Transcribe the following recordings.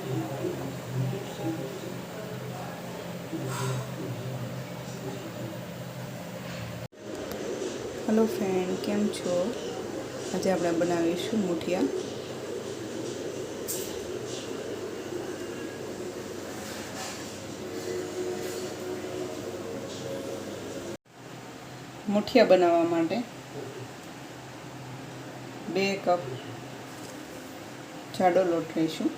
Hello friend, केम छो? आज આપણે બનાવીશું મુઠિયા। મુઠિયા બનાવવા માટે 2 કપ જાડો લોટ લઈશું।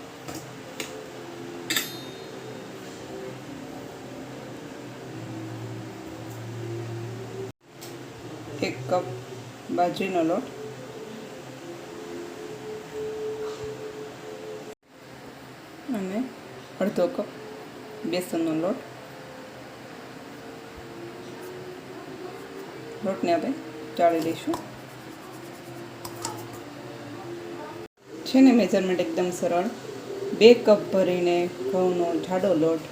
एक कप बाजरीनो लोट, અને અડધો કપ બેસનનો લોટ। લોટને આપણે ચાળી લઈશું। છે ને મેજરમેન્ટ એકદમ સરળ। 2 કપ ભરીને ઘઉંનો જાડો લોટ,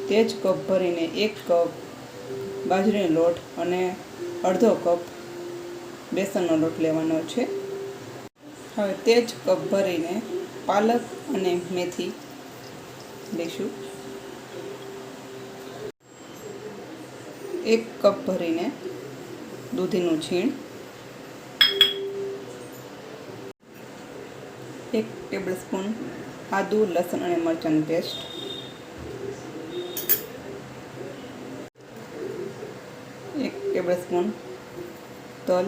તે જ કપ ભરીને 1 કપ બાજરીનો લોટ અને અડધો કપ બેસનનો લોટ લેવાનો છે। હવે તે જ કપ ભરીને પાલક અને મેથી લઈશું। 1 કપ ભરીને દૂધીનું છીણ, 1 ટેબલસ્પૂન આદુ લસણ અને મરચાંની પેસ્ટ, 1 ટેબલસ્પૂન તલ,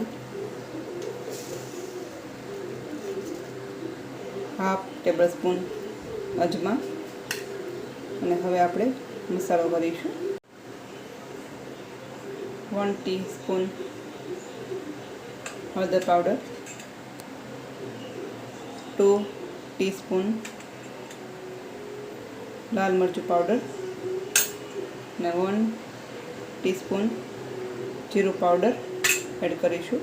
1/2 ટેબલસ્પૂન અજમા। અને હવે આપણે મસાલો કરીશું। 1 ટીસ્પૂન હળદર પાવડર, 2 ટીસ્પૂન લાલ મરચું પાવડર અને 1 ટીસ્પૂન જીરું પાવડર એડ કરીશું।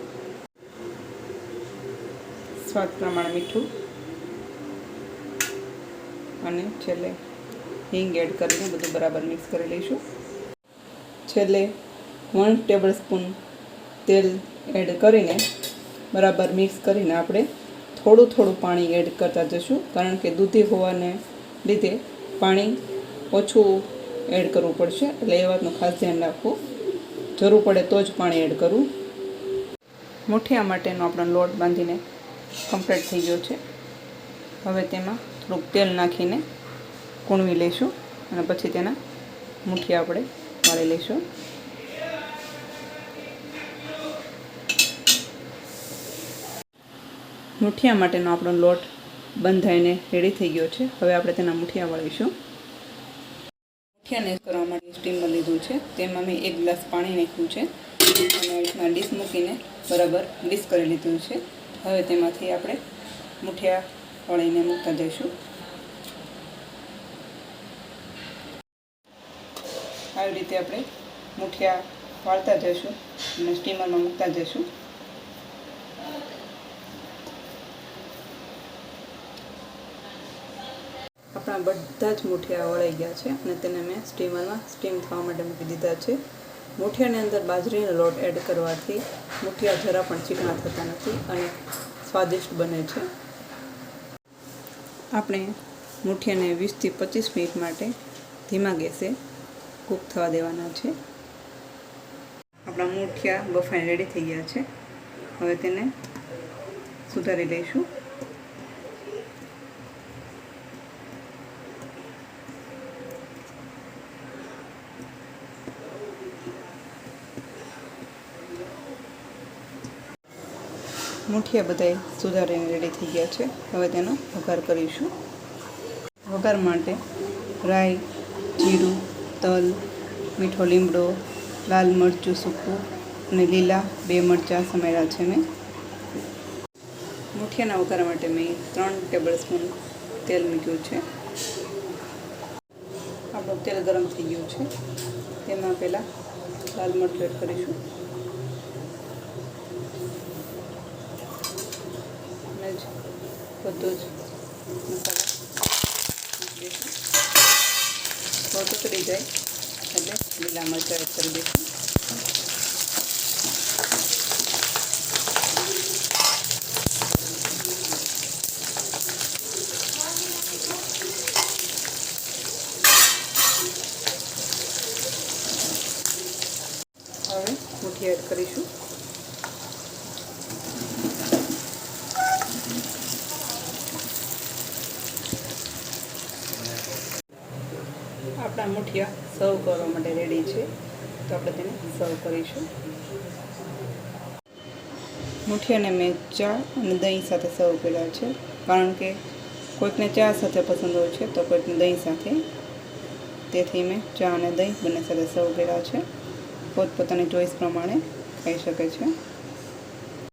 સ્વાદ પ્રમાણે મીઠું અને છેલ્લે હિંગ એડ કરીને બધું બરાબર મિક્સ કરી લઈશું। છેલ્લે 1 ટેબલસ્પૂન તેલ એડ કરીને બરાબર મિક્સ કરીને આપણે થોડું પાણી એડ કરતા જશું, કારણ કે દૂધી હોવાને લીધે પાણી ઓછું એડ કરવું પડશે, એટલે એ વાતનું ખાસ ધ્યાન રાખવું। જરૂર પડે તો જ પાણી એડ કરવું। મુઠિયા માટેનો આપણો લોટ બાંધીને કમ્પ્લીટ થઈ ગયો છે। હવે તેમાં થોડુંક તેલ નાખીને કૂણવી લઈશું અને પછી તેના મુઠિયા આપણે વાળી લઈશું। મુઠિયા માટેનો આપણો લોટ બંધાઈને રેડી થઈ ગયો છે। હવે આપણે તેના મુઠિયા વાળીશું। મુઠિયાને કરવા માટે સ્ટીમર લીધું છે, તેમાં મેં 1 ગ્લાસ પાણી નાખ્યું છે અને એમાં ડીશ મૂકીને બરાબર મિક્સ કરી લીધું છે। હવે તેમાંથી આપણે મુઠિયા વાળીને મૂકતા જઈશું। આવી રીતે આપણે મુઠિયા વાળતા જઈશું અને સ્ટીમરમાં મૂકતા જઈશું। આપણા બધા જ મુઠિયા વળાઈ ગયા છે અને તેને મેં સ્ટીમરમાં સ્ટીમ થવા માટે મૂકી દીધા છે। મુઠિયાની અંદર બાજરીનો લોટ એડ કરવાથી મુઠિયા જરા પણ ચીકણા થતા નથી અને સ્વાદિષ્ટ બને છે। આપણે મુઠિયાને 20 થી 25 મિનિટ માટે ધીમા ગેસે કૂક થવા દેવાના છે। આપણા મુઠિયા બફાઈને રેડી થઈ ગયા છે। હવે તેને સુધારી લઈશું। મુઠિયા બધાય સુધારીને રેડી થઈ ગયા છે। હવે તેનો વઘાર કરીશું। વઘાર માટે રાઈ, જીરું, તલ, મીઠો લીમડો, લાલ મરચું સૂકું અને લીલા 2 મરચાં સમાર્યા છે મેં। મુઠિયાના વઘાર માટે મેં 3 ટેબલસ્પૂન તેલ મૂક્યું છે। આપણું તેલ ગરમ થઈ ગયું છે, તેમાં પહેલાં લાલ મરચું એડ કરીશું અને બધું જ મસાલા થોડું તળી જાય એટલે લીલા મરચાં એડ કરી દઈશું। હવે મુઠિયા એડ કરીશું. આપણા મુઠિયા સર્વ કરવા માટે રેડી છે, તો આપણે તેને સર્વ કરીશું. મુઠિયાને મેં ચા અને દહીં સાથે સર્વ કર્યા છે, કારણ કે કોઈકને ચા સાથે પસંદ હોય છે તો કોઈકને દહીં સાથે. તેથી મેં ચા અને દહીં બંને સાથે સર્વ કર્યા છે. પોતપોતાની ચોઈસ પ્રમાણે ખાઈ શકે છે.